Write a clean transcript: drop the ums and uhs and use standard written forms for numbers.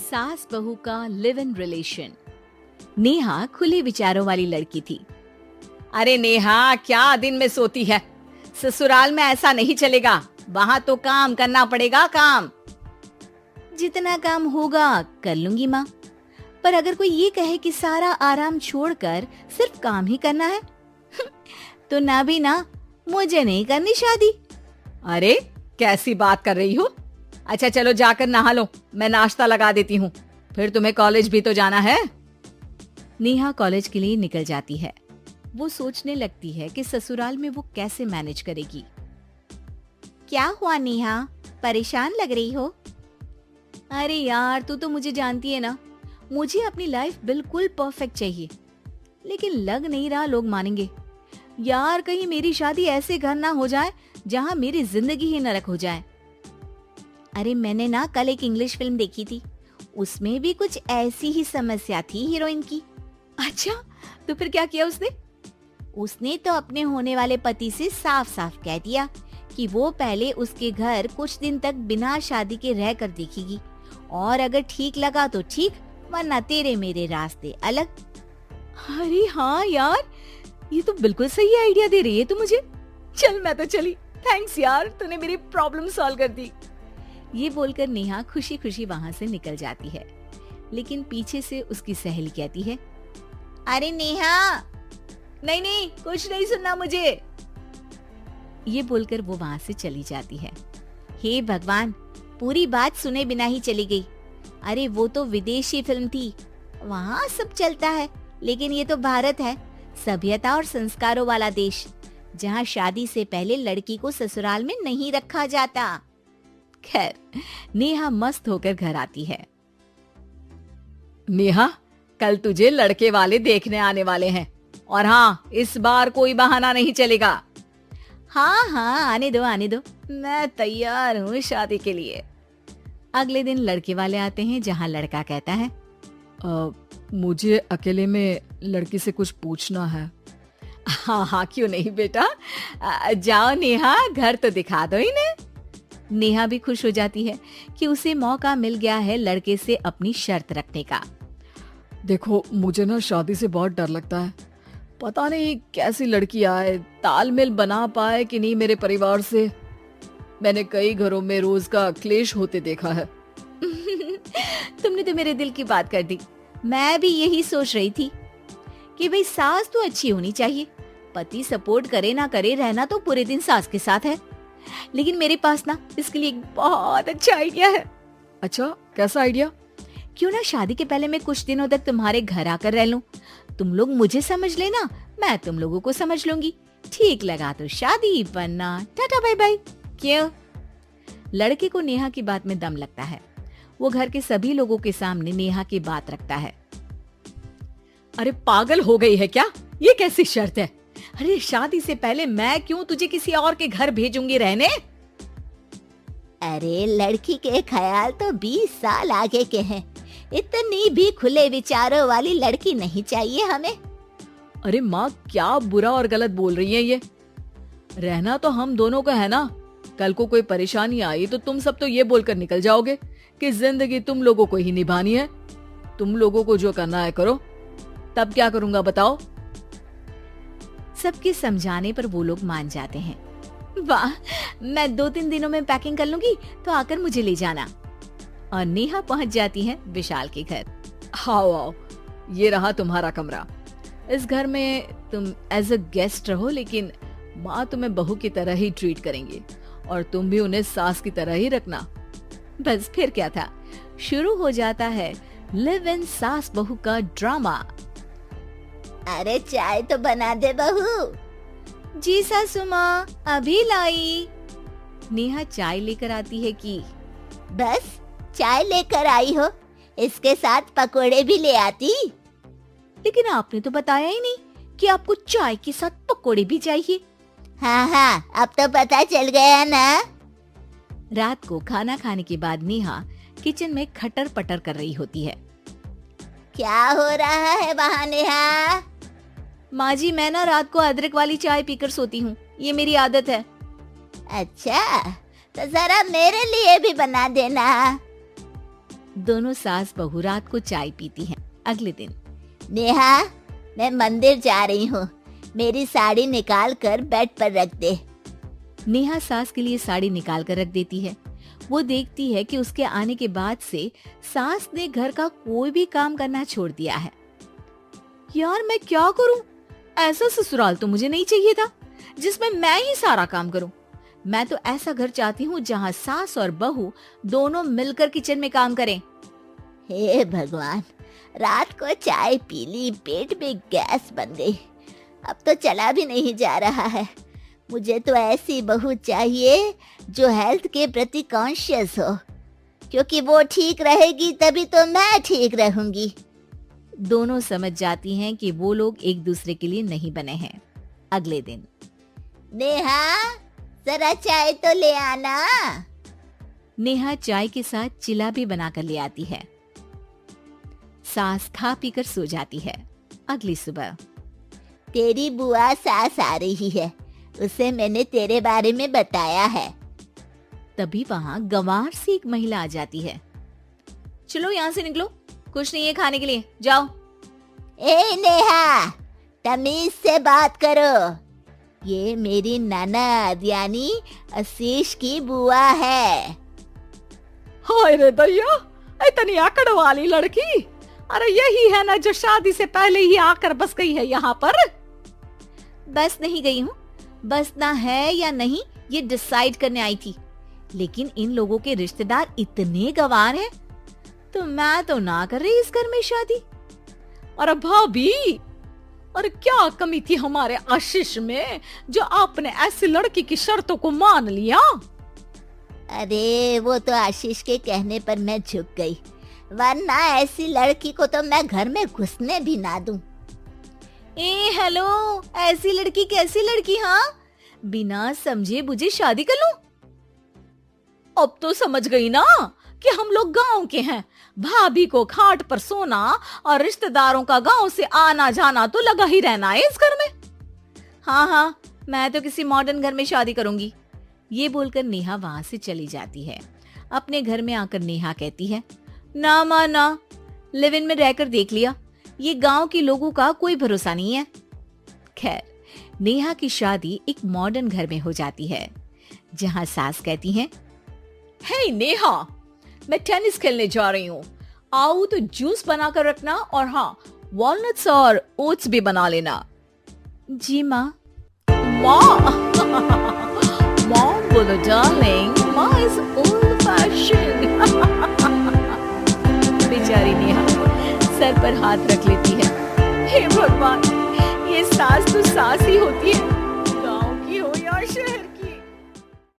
सास बहू का लिव इन रिलेशन। नेहा खुले विचारों वाली लड़की थी। अरे नेहा, क्या दिन में सोती है? ससुराल में ऐसा नहीं चलेगा, वहाँ तो काम करना पड़ेगा। काम जितना काम होगा कर लूंगी माँ, पर अगर कोई ये कहे कि सारा आराम छोड़कर सिर्फ काम ही करना है तो ना भी ना, मुझे नहीं करनी शादी। अरे कैसी बात कर रही हो? अच्छा चलो जाकर नहा लो, मैं नाश्ता लगा देती हूँ, फिर तुम्हें कॉलेज भी तो जाना है। नेहा कॉलेज के लिए निकल जाती है। वो सोचने लगती है कि ससुराल में वो कैसे मैनेज करेगी। क्या हुआ नेहा, परेशान लग रही हो? अरे यार, तू तो मुझे जानती है ना, मुझे अपनी लाइफ बिल्कुल परफेक्ट चाहिए, लेकिन लग नहीं रहा लोग मानेंगे। यार कहीं मेरी शादी ऐसे घर ना हो जाए जहाँ मेरी जिंदगी ही नरक हो जाए। अरे मैंने ना कल एक इंग्लिश फिल्म देखी थी, उसमें भी कुछ ऐसी ही समस्या थी हीरोइन की। अच्छा, तो फिर क्या किया उसने? उसने तो अपने होने वाले पति से साफ साफ कह दिया कि वो पहले उसके घर कुछ दिन तक बिना शादी के रह कर देखेगी, और अगर ठीक लगा तो ठीक, वरना तेरे मेरे रास्ते अलग। अरे हाँ यार, ये तो बिल्कुल सही आइडिया दे रही है तू मुझे। चल मैं तो चली, थैंक्स यार, तूने मेरी प्रॉब्लम सॉल्व कर दी। ये बोलकर नेहा खुशी खुशी वहाँ से निकल जाती है, लेकिन पीछे से उसकी सहेली कहती है, अरे नेहा, नहीं नहीं, कुछ नहीं सुनना मुझे। ये बोलकर वो वहाँ से चली जाती है। हे भगवान, पूरी बात सुने बिना ही चली गई। अरे वो तो विदेशी फिल्म थी, वहाँ सब चलता है, लेकिन ये तो भारत है, सभ्यता और संस्कारों वाला देश, जहाँ शादी से पहले लड़की को ससुराल में नहीं रखा जाता। खैर, नेहा मस्त होकर घर आती है। नेहा, कल तुझे लड़के वाले देखने आने वाले हैं, और हाँ, इस बार कोई बहाना नहीं चलेगा। हाँ हाँ, आने दो, मैं तैयार हूँ शादी के लिए। अगले दिन लड़के वाले आते हैं, जहाँ लड़का कहता है, मुझे अकेले में लड़की से कुछ पूछना है। हाँ हाँ, क्यों नहीं बेटा, जाओ नेहा, घर तो दिखा दो इन्हें। नेहा भी खुश हो जाती है कि उसे मौका मिल गया है लड़के से अपनी शर्त रखने का। देखो, मुझे ना शादी से बहुत डर लगता है, पता नहीं कैसी लड़की आए, तालमेल बना पाए कि नहीं मेरे परिवार से। मैंने कई घरों में रोज का क्लेश होते देखा है। तुमने तो मेरे दिल की बात कर दी। मैं भी यही सोच रही थी कि भाई सास तो अच्छी होनी चाहिए, पति सपोर्ट करे ना करे, रहना तो पूरे दिन सास के साथ है। लेकिन मेरे पास ना इसके लिए एक बहुत अच्छा आइडिया है। अच्छा, कैसा आइडिया? क्यों ना शादी के पहले मैं कुछ दिनों तक तुम्हारे घर आकर रह लूं, तुम लोग मुझे समझ लेना, मैं तुम लोगों को समझ लूंगी। ठीक लगा तो शादी, वरना टाटा बाय बाय। क्यों? लड़के को नेहा की बात में दम लगता है। वो घर के सभी लोगों के सामने नेहा की बात रखता है। अरे पागल हो गई है क्या? ये कैसी शर्त है? अरे शादी से पहले मैं क्यों तुझे किसी और के घर भेजूंगी रहने? अरे लड़की के ख्याल तो 20 साल आगे के हैं, इतनी भी खुले विचारों वाली लड़की नहीं चाहिए हमें। अरे माँ, क्या बुरा और गलत बोल रही है ये? रहना तो हम दोनों का है ना, कल को कोई परेशानी आई तो तुम सब तो ये बोलकर निकल जाओगे कि जिंदगी तुम लोगों को ही निभानी है, तुम लोगों को जो करना है करो। तब क्या करूंगा बताओ? सबके समझाने पर वो लोग मान जाते हैं। वाह, मैं 2-3 दिनों में पैकिंग कर लूंगी, तो आकर मुझे ले जाना। और नेहा पहुंच जाती है विशाल के घर। आओ, ये रहा तुम्हारा कमरा। इस घर में तुम एज अ गेस्ट रहो, लेकिन माँ तुम्हें बहू की तरह ही ट्रीट करेंगी, और तुम भी उन्हें सास की तरह ही रखना। बस फिर क्या था, शुरू हो जाता है लिव इन सास बहू का ड्रामा। अरे चाय तो बना दे बहू। जी सासू माँ, अभी लाई। नेहा चाय लेकर आती है कि बस चाय लेकर आई हो, इसके साथ पकोड़े भी ले आती। लेकिन आपने तो बताया ही नहीं कि आपको चाय के साथ पकोड़े भी चाहिए। हाँ हाँ, अब तो पता चल गया ना। रात को खाना खाने के बाद नेहा किचन में खटर पटर कर रही होती है। क्या हो रहा है वहाँ नेहा? माँ जी, मैं ना रात को अदरक वाली चाय पीकर सोती हूँ, ये मेरी आदत है। अच्छा, तो जरा मेरे लिए भी बना देना। दोनों सास बहू रात को चाय पीती हैं। अगले दिन नेहा, मैं मंदिर जा रही हूँ, मेरी साड़ी निकाल कर बेड पर रख दे। नेहा सास के लिए साड़ी निकाल कर रख देती है। वो देखती है कि उसके आने के बाद से सास ने घर का कोई भी काम करना छोड़ दिया है। यार मैं क्या करूं? ऐसा ससुराल तो मुझे नहीं चाहिए था जिसमें मैं ही सारा काम करूं। मैं तो ऐसा घर चाहती हूँ जहाँ सास और बहू दोनों मिलकर किचन में काम करें। हे भगवान, रात को चाय पी ली, पेट में गैस बन गई, अब तो चला भी नहीं जा रहा है। मुझे तो ऐसी बहू चाहिए जो हेल्थ के प्रति कॉन्शियस हो, क्योंकि वो ठीक रहेगी तभी तो मैं ठीक रहूंगी। दोनों समझ जाती हैं कि वो लोग एक दूसरे के लिए नहीं बने हैं। अगले दिन नेहा, जरा चाय तो ले आना। नेहा चाय के साथ चिला भी बनाकर ले आती है। सास खा पीकर सो जाती है। अगली सुबह तेरी बुआ सास आ रही है, उसे मैंने तेरे बारे में बताया है। तभी वहाँ गंवार से एक महिला आ जाती है। चलो यहाँ से निकलो, कुछ नहीं है खाने के लिए, जाओ। ए नेहा, तमीज से बात करो, ये मेरी ननद यानी आशीष की बुआ है। हाय रे दैया, इतनी आकड़ वाली लड़की, अरे यही है ना जो शादी से पहले ही आकर बस गई है यहाँ पर। बस नहीं गई हूँ, बसना है या नहीं ये डिसाइड करने आई थी, लेकिन इन लोगों के रिश्तेदार इतने गंवार हैं, तो मैं तो ना कर रही इस घर में शादी। अरे भाभी, अरे क्या कमी थी हमारे आशीष में जो आपने ऐसी लड़की की शर्तों को मान लिया? अरे वो तो आशीष के कहने पर मैं झुक गई, वरना ऐसी लड़की को तो मैं घर में घुसने भी ना दूं। ए हेलो, ऐसी लड़की कैसी लड़की? हाँ, बिना समझे बुझे शादी कर लूं? अब तो समझ गई ना कि हम लोग गांव के हैं। भाभी को खाट पर सोना और रिश्तेदारों का गांव से आना जाना तो लगा ही रहना है इस घर में। हाँ हाँ, मैं तो किसी मॉडर्न घर में शादी करूंगी। ये बोलकर नेहा वहां से चली जाती है। अपने घर में आकर नेहा कहती है, ना माँ ना, लिव इन में रहकर देख लिया, ये गांव के लोगों का कोई भरोसा नहीं है। खैर, नेहा की शादी एक मॉडर्न घर में हो जाती है, जहां सास कहती है, हे नेहा, मैं टेनिस खेलने जा रही हूँ, आओ तो जूस बनाकर रखना, और हाँ, वॉलनट्स और ओट्स भी बना लेना। जी माँ। माँ माँ बोलो डार्लिंग, माँ इज ओल्ड फैशन। बेचारी नेहा सर पर हाथ रख लेती है। हे भगवान, ये सास तो सास ही होती है,